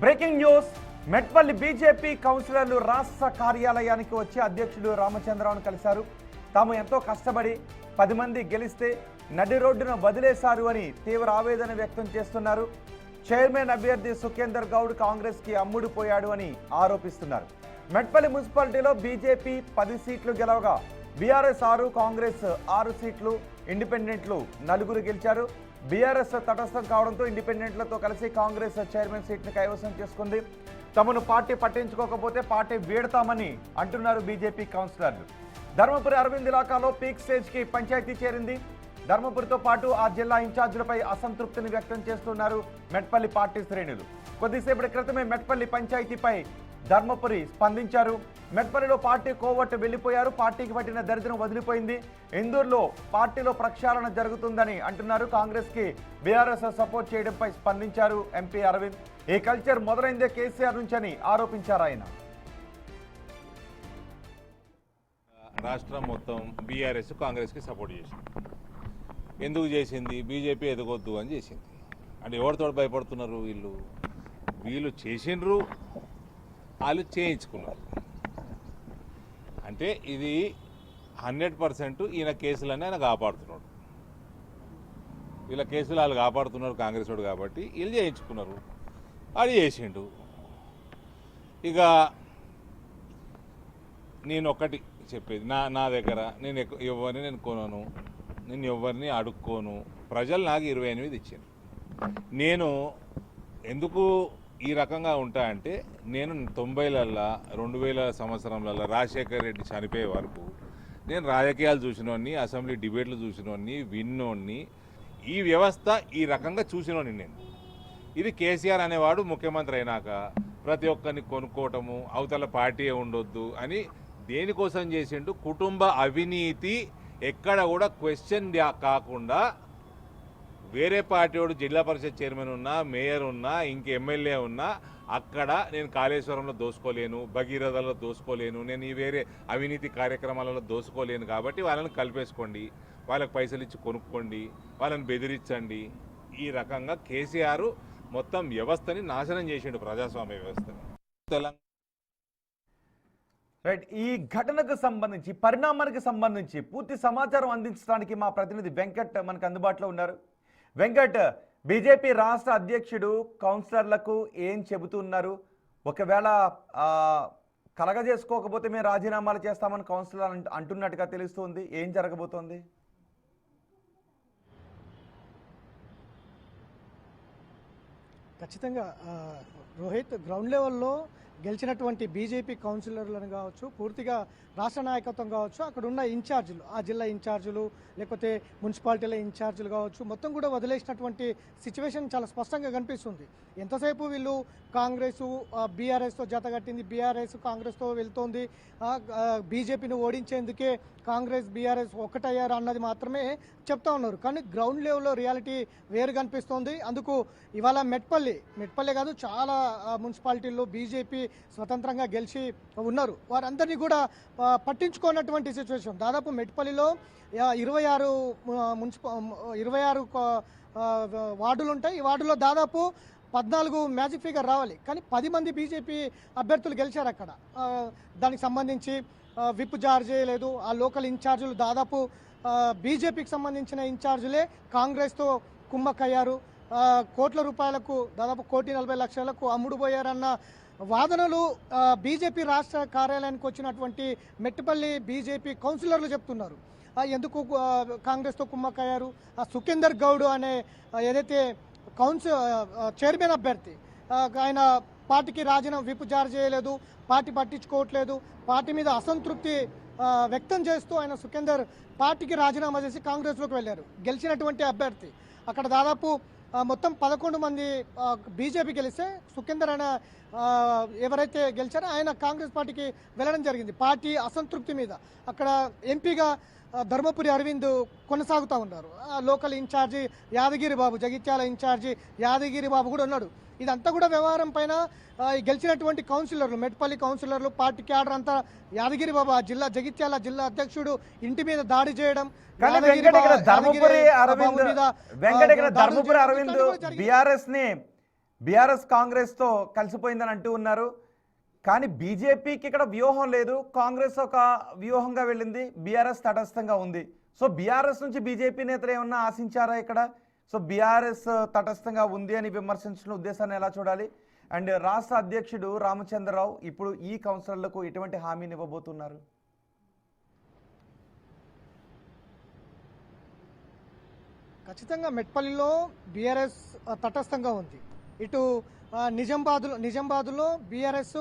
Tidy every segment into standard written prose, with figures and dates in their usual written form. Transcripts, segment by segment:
Breaking news. Metpally BJP కౌన్సిలర్లు రాష్ట్ర కార్యాలయానికి వచ్చి అధ్యక్షుడు రామచంద్రరావును కలిశారు. తాము ఎంతో కష్టపడి 10 మంది గెలిస్తే నడి రోడ్డున వదిలేశారు అని తీవ్ర ఆవేదన వ్యక్తం చేస్తున్నారు. చైర్మన్ అభ్యర్థి సుఖేందర్ గౌడ్ కాంగ్రెస్ కి అమ్ముడుపోయాడు అని ఆరోపిస్తున్నారు. మెట్పల్లి మున్సిపాలిటీలో బీజేపీ 10 సీట్లు గెలవగా బీఆర్ఎస్ 6, కాంగ్రెస్ 6 సీట్లు, ఇండిపెండెంట్లు 4 గెలిచారు. బీఆర్ఎస్ తటస్థం కావడంతో ఇండిపెండెంట్లతో కలిసి కాంగ్రెస్ చైర్మన్ సీట్ను కైవసం చేసుకుంది. తమను పార్టీ పట్టించుకోకపోతే పార్టీ వీడతామని అంటున్నారు బీజేపీ కౌన్సిలర్లు. ధర్మపురి అరవింద్ ఇలాకాలో పీక్ స్టేజ్కి పంచాయతీ చేరింది. ధర్మపురితో పాటు ఆ జిల్లా ఇన్ఛార్జీలపై అసంతృప్తిని వ్యక్తం చేస్తున్నారు మెట్పల్లి పార్టీ శ్రేణులు. కొద్దిసేపటి క్రితమే మెట్పల్లి పంచాయతీపై ధర్మపురి స్పందించారు. మెట్పల్లిలో పార్టీ కోవట్టు వెళ్లిపోయారు. పార్టీకి పట్టిన దరిద్రం వదిలిపోయింది. ఇందూరులో పార్టీలో ప్రక్షాళన జరుగుతుందని అంటున్నారు. కాంగ్రెస్ కి బీఆర్ఎస్ సపోర్ట్ చేయడంపై స్పందించారు ఎంపీ అరవింద్. ఈ కల్చర్ మొదలైందే కేసీఆర్ నుంచని ఆరోపించారు ఆయన. రాష్ట్రం మొత్తం బీఆర్ఎస్ కాంగ్రెస్కి సపోర్ట్ చేసింది. ఎందుకు చేసింది? బీజేపీ ఎదగొద్దు అని చేసింది. అంటే ఎవరితో భయపడుతున్నారు? వీళ్ళు చేసిండ్రు, వాళ్ళు చేయించుకున్నారు. అంటే ఇది 100% ఈయన కేసులన్నీ ఆయన కాపాడుతున్నాడు. వీళ్ళ కేసులు వాళ్ళు కాపాడుతున్నారు కాంగ్రెస్ వాడు కాబట్టి వీళ్ళు చేయించుకున్నారు. అది చేసిండు. ఇక నేను ఒక్కటి చెప్పేది, నా దగ్గర నేను ఎవరిని నేను కొనను, నేను ఎవరిని అడుక్కోను. ప్రజలు నాకు 28 ఇచ్చాను. నేను ఎందుకు ఈ రకంగా ఉంటా అంటే, నేను 90లలో 2000 సంవత్సరంలలో రాజశేఖర్ రెడ్డి చనిపోయే వరకు నేను రాజకీయాలు చూసినోడిని, అసెంబ్లీ డిబేట్లు చూసినోడిని, విన్నోడిని, ఈ వ్యవస్థ ఈ రకంగా చూసినోడిని నేను. ఇది కేసీఆర్ అనేవాడు ముఖ్యమంత్రి అయినాక ప్రతి ఒక్కరిని కొనుక్కోవటము, అవతల పార్టీ ఉండొద్దు అని దేనికోసం చేసిండు? కుటుంబ అవినీతి ఎక్కడ కూడా క్వశ్చన్ కాకుండా వేరే పార్టీ వాడు జిల్లా పరిషత్ చైర్మన్ ఉన్నా, మేయర్ ఉన్నా, ఇంక ఎమ్మెల్యే ఉన్నా అక్కడ నేను కాళేశ్వరంలో దోసుకోలేను, భగీరథలో దోసుకోలేను, నేను ఈ వేరే అవినీతి కార్యక్రమాలలో దోసుకోలేను. కాబట్టి వాళ్ళని కలిపేసుకోండి, వాళ్ళకి పైసలు ఇచ్చి కొనుక్కోండి, వాళ్ళని బెదిరించండి. ఈ రకంగా కేసీఆర్ మొత్తం వ్యవస్థని నాశనం చేసిండు, ప్రజాస్వామ్య వ్యవస్థని. తెలంగాణ రైట్. ఈ ఘటనకు సంబంధించి, పరిణామానికి సంబంధించి పూర్తి సమాచారం అందించడానికి మా ప్రతినిధి వెంకట్ మనకు అందుబాటులో ఉన్నారు. వెంకట్, బీజేపీ రాష్ట్ర అధ్యక్షుడు కౌన్సిలర్లకు ఏం చెబుతున్నారు? ఒకవేళ కలగజేసుకోకపోతే మేము రాజీనామాలు చేస్తామని కౌన్సిలర్ అంటున్నట్టుగా తెలుస్తుంది. ఏం జరగబోతోంది? ఖచ్చితంగా రోహిత్, గ్రౌండ్ లెవెల్లో గెలిచినటువంటి బీజేపీ కౌన్సిలర్లను కావచ్చు, పూర్తిగా రాష్ట్ర నాయకత్వం కావచ్చు, అక్కడ ఉన్న ఇన్ఛార్జీలు, ఆ జిల్లా ఇన్ఛార్జీలు లేకపోతే మున్సిపాలిటీల ఇన్ఛార్జీలు కావచ్చు, మొత్తం కూడా వదిలేసినటువంటి సిచ్యువేషన్ చాలా స్పష్టంగా కనిపిస్తుంది. ఎంతసేపు వీళ్ళు కాంగ్రెస్ బీఆర్ఎస్తో జతగట్టింది, బీఆర్ఎస్ కాంగ్రెస్తో వెళ్తోంది, బీజేపీని ఓడించేందుకే కాంగ్రెస్ బీఆర్ఎస్ ఒకటయ్యారు అన్నది మాత్రమే చెప్తా ఉన్నారు. కానీ గ్రౌండ్ లెవెల్లో రియాలిటీ వేరు కనిపిస్తోంది. అందుకు ఇవాళ మెట్పల్లి కాదు, చాలా మున్సిపాలిటీల్లో బీజేపీ స్వతంత్రంగా గెలిచి ఉన్నారు. వారందరినీ కూడా పట్టించుకున్నటువంటి సిచ్యువేషన్. దాదాపు మెట్పల్లిలో 26 వార్డులు ఉంటాయి. ఈ వార్డులో దాదాపు 14 మ్యాజిక్ ఫిగర్ రావాలి, కానీ 10 మంది బీజేపీ అభ్యర్థులు గెలిచారు అక్కడ. దానికి సంబంధించి విప్ జారీ చేయలేదు. ఆ లోకల్ ఇన్ఛార్జీలు దాదాపు బీజేపీకి సంబంధించిన ఇన్ఛార్జీలే కాంగ్రెస్తో కుమ్మక్కయ్యారు. కోట్ల రూపాయలకు, దాదాపు 1,40,00,000లకు అమ్ముడుపోయారన్న వాదనలు బీజేపీ రాష్ట్ర కార్యాలయానికి వచ్చినటువంటి మెట్పల్లి బీజేపీ కౌన్సిలర్లు చెప్తున్నారు. ఎందుకు కాంగ్రెస్తో కుమ్మక్కయ్యారు? సుఖేందర్ గౌడ్ అనే ఏదైతే చైర్మన్ అభ్యర్థి, ఆయన పార్టీకి విప్ జారీ చేయలేదు, పార్టీ పట్టించుకోవట్లేదు, పార్టీ మీద అసంతృప్తి వ్యక్తం చేస్తూ ఆయన సుఖేందర్ పార్టీకి రాజీనామా చేసి కాంగ్రెస్లోకి వెళ్ళారు. గెలిచినటువంటి అభ్యర్థి అక్కడ దాదాపు మొత్తం 11 మంది బీజేపీ గెలిస్తే సుఖేందర్ అనే ఎవరైతే గెలిచారో ఆయన కాంగ్రెస్ పార్టీకి వెళ్ళడం జరిగింది. పార్టీ అసంతృప్తి మీద అక్కడ ఎంపీగా ధర్మపురి అరవింద్ కొనసాగుతూ ఉన్నారు. లోకల్ ఇన్ఛార్జి యాదగిరి బాబు, జగిత్యాల ఇన్ఛార్జి యాదగిరి బాబు కూడా ఉన్నాడు. ఇదంతా కూడా వ్యవహారం పైన గెలిచినటువంటి కౌన్సిలర్లు, మెట్పల్లి కౌన్సిలర్లు, పార్టీ క్యాడర్ అంతా యాదగిరి బాబు, జగిత్యాల జిల్లా అధ్యక్షుడు ఇంటి మీద దాడి చేయడం, ధర్మపురి అరవింద్ బీఆర్ఎస్ ని బీఆర్ఎస్ కాంగ్రెస్తో కలిసిపోయిందని అంటూ ఉన్నారు. కానీ బీజేపీకి ఇక్కడ వ్యూహం లేదు, కాంగ్రెస్ ఒక వ్యూహంగా వెళ్ళింది, బీఆర్ఎస్ తటస్థంగా ఉంది. సో బీఆర్ఎస్ నుంచి బీజేపీ నేతలు ఏమన్నా ఆశించారా ఇక్కడ? సో బీఆర్ఎస్ తటస్థంగా ఉంది అని విమర్శించిన ఉద్దేశాన్ని ఎలా చూడాలి? అండ్ రాష్ట్ర అధ్యక్షుడు రామచంద్రరావు ఇప్పుడు ఈ కౌన్సిలర్లకు ఎటువంటి హామీని ఇవ్వబోతున్నారు? ఖచ్చితంగా మెట్పల్లిలో బీఆర్ఎస్ తటస్థంగా ఉంది. ఇటు నిజామాబాద్లో బీఆర్ఎస్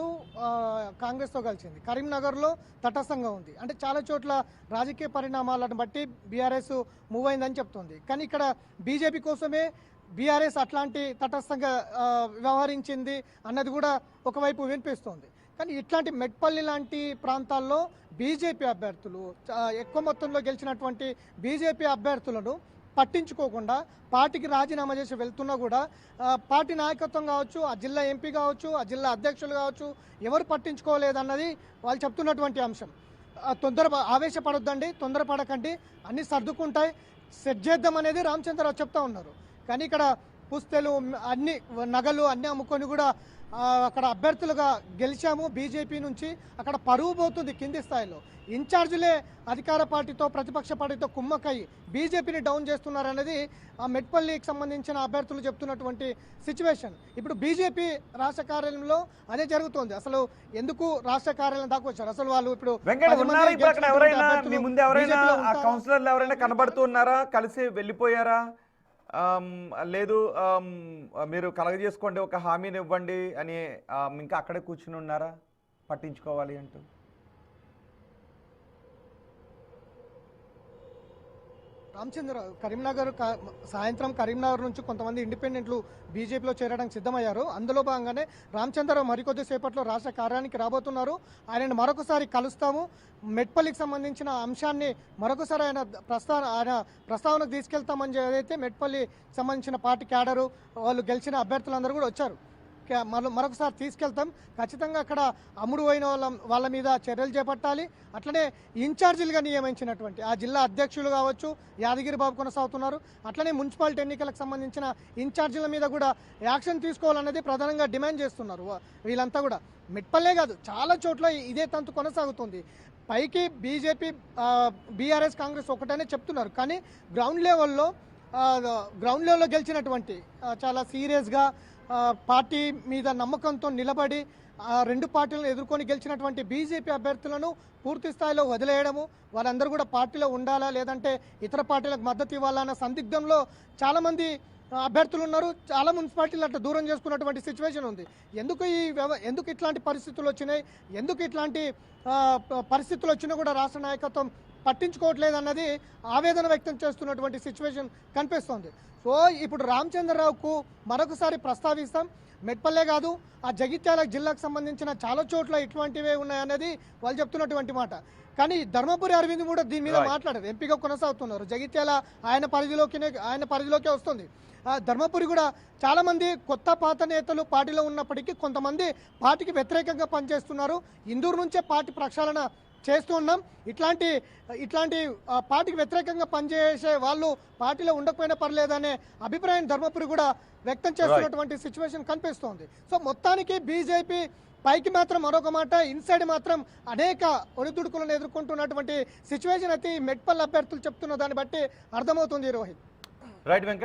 కాంగ్రెస్తో కలిసింది. కరీంనగర్లో తటస్థంగా ఉంది. అంటే చాలా చోట్ల రాజకీయ పరిణామాలను బట్టి బీఆర్ఎస్ మూవ్ అయిందని చెప్తుంది. కానీ ఇక్కడ బీజేపీ కోసమే బీఆర్ఎస్ అట్లాంటి తటస్థంగా వ్యవహరించింది అన్నది కూడా ఒకవైపు వినిపిస్తోంది. కానీ ఇట్లాంటి మెట్పల్లి లాంటి ప్రాంతాల్లో బీజేపీ అభ్యర్థులు ఎక్కువ మొత్తంలో గెలిచినటువంటి బీజేపీ అభ్యర్థులను పట్టించుకోకుండా పార్టీకి రాజీనామా చేసి వెళ్తున్నా కూడా పార్టీ నాయకత్వం కావచ్చు, ఆ జిల్లా ఎంపీ కావచ్చు, ఆ జిల్లా అధ్యక్షులు కావచ్చు, ఎవరు పట్టించుకోలేదన్నది వాళ్ళు చెప్తున్నటువంటి అంశం. ఆవేశపడొద్దండి, తొందరపడకండి, అన్నీ సర్దుకుంటాయి, సెట్ చేద్దాం అనేది రామచంద్రరావు చెప్తా ఉన్నారు. కానీ ఇక్కడ పుస్తలు అన్ని నగలు అన్నీ అమ్ముకొని కూడా అక్కడ అభ్యర్థులుగా గెలిచాము బీజేపీ నుంచి. అక్కడ పరువు పోతుంది కింది స్థాయిలో. ఇన్ఛార్జీలే అధికార పార్టీతో ప్రతిపక్ష పార్టీతో కుమ్మక్కయ్యి బీజేపీని డౌన్ చేస్తున్నారనేది ఆ మెట్పల్లికి సంబంధించిన అభ్యర్థులు చెప్తున్నటువంటి సిచ్యువేషన్. ఇప్పుడు బీజేపీ రాష్ట్ర కార్యాలయంలో అదే జరుగుతోంది. అసలు ఎందుకు రాష్ట్ర కార్యాలయం దాకా వచ్చారు? అసలు వాళ్ళు ఇప్పుడు కౌన్సిలర్లు ఎవరైనా కనబడుతున్నారా? కలిసి వెళ్ళిపోయారా? లేదు మీరు కలగజేసుకోండి, ఒక హామీని ఇవ్వండి అని ఇంకా అక్కడే కూర్చుని ఉన్నారా పట్టించుకోవాలి అంటూ? రామచంద్రరావు సాయంత్రం కరీంనగర్ నుంచి కొంతమంది ఇండిపెండెంట్లు బీజేపీలో చేరడానికి సిద్ధమయ్యారు. అందులో భాగంగానే రామచంద్రరావు మరికొద్ది సేపట్లో రాష్ట్ర కార్యాలయానికి రాబోతున్నారు. ఆయనను మరొకసారి కలుస్తాము. మెట్పల్లికి సంబంధించిన అంశాన్ని మరొకసారి ఆయన ప్రస్తావనకు తీసుకెళ్తామని ఏదైతే మెట్పల్లి సంబంధించిన పార్టీ క్యాడరు వాళ్ళు గెలిచిన అభ్యర్థులందరూ కూడా వచ్చారు. మరొకసారి తీసుకెళ్తాం. ఖచ్చితంగా అక్కడ అమ్ముడు అయిన వాళ్ళ మీద చర్యలు చేపట్టాలి. అట్లనే ఇన్ఛార్జీలుగా నియమించినటువంటి ఆ జిల్లా అధ్యక్షులు కావచ్చు, యాదగిరి బాబు కొనసాగుతున్నారు. అట్లనే మున్సిపాలిటీ ఎన్నికలకు సంబంధించిన ఇన్ఛార్జీల మీద కూడా యాక్షన్ తీసుకోవాలనేది ప్రధానంగా డిమాండ్ చేస్తున్నారు వీళ్ళంతా కూడా. మెట్పల్లే కాదు, చాలా చోట్ల ఇదే తంతు కొనసాగుతుంది. పైకి బీజేపీ బీఆర్ఎస్ కాంగ్రెస్ ఒకటనే చెప్తున్నారు. కానీ గ్రౌండ్ లెవెల్లో గెలిచినటువంటి చాలా సీరియస్గా పార్టీ మీద నమ్మకంతో నిలబడి రెండు పార్టీలను ఎదుర్కొని గెలిచినటువంటి బీజేపీ అభ్యర్థులను పూర్తి స్థాయిలో వదిలేయడము, వాళ్ళందరూ కూడా పార్టీలో ఉండాలా లేదంటే ఇతర పార్టీలకు మద్దతు ఇవ్వాలా అన్న సందిగ్ధంలో చాలామంది అభ్యర్థులు ఉన్నారు. చాలా మున్సిపాలిటీలు అట్లా దూరం చేసుకున్నటువంటి సిచ్యువేషన్ ఉంది. ఎందుకు ఇట్లాంటి పరిస్థితులు వచ్చినాయి, ఎందుకు ఇట్లాంటి పరిస్థితులు వచ్చినా కూడా రాష్ట్ర నాయకత్వం పట్టించుకోవట్లేదు అన్నది ఆవేదన వ్యక్తం చేస్తున్నటువంటి సిచ్యువేషన్ కనిపిస్తోంది. సో ఇప్పుడు రామచంద్రరావుకు మరొకసారి ప్రస్తావిస్తాం. మెట్పల్లే కాదు, ఆ జగిత్యాల జిల్లాకు సంబంధించిన చాలా చోట్ల ఇటువంటివే ఉన్నాయనేది వాళ్ళు చెప్తున్నటువంటి మాట. కానీ ధర్మపురి అరవింద్ కూడా దీని మీద మాట్లాడారు. ఎంపీగా కొనసాగుతున్నారు. జగిత్యాల ఆయన పరిధిలోకే వస్తుంది. ధర్మపురి కూడా చాలామంది కొత్త పాత నేతలు పార్టీలో ఉన్నప్పటికీ కొంతమంది పార్టీకి వ్యతిరేకంగా పనిచేస్తున్నారు. ఇందూరు నుంచే పార్టీ ప్రక్షాళన చేస్తూ ఉన్నాం. ఇట్లాంటి పార్టీకి వ్యతిరేకంగా పనిచేసే వాళ్ళు పార్టీలో ఉండకపోయినా పర్లేదనే అభిప్రాయం ధర్మపురి కూడా వ్యక్తం చేస్తున్నటువంటి సిచ్యువేషన్ కనిపిస్తోంది. సో మొత్తానికి బీజేపీ పైకి మాత్రం మరొక మాట, ఇన్సైడ్ మాత్రం అనేక ఒడిదుడుకులను ఎదుర్కొంటున్నటువంటి సిచ్యువేషన్ అయితే మెట్పల్లి అభ్యర్థులు చెప్తున్న దాన్ని బట్టి అర్థమవుతుంది. రోహిత్. రైట్ వెంకట్.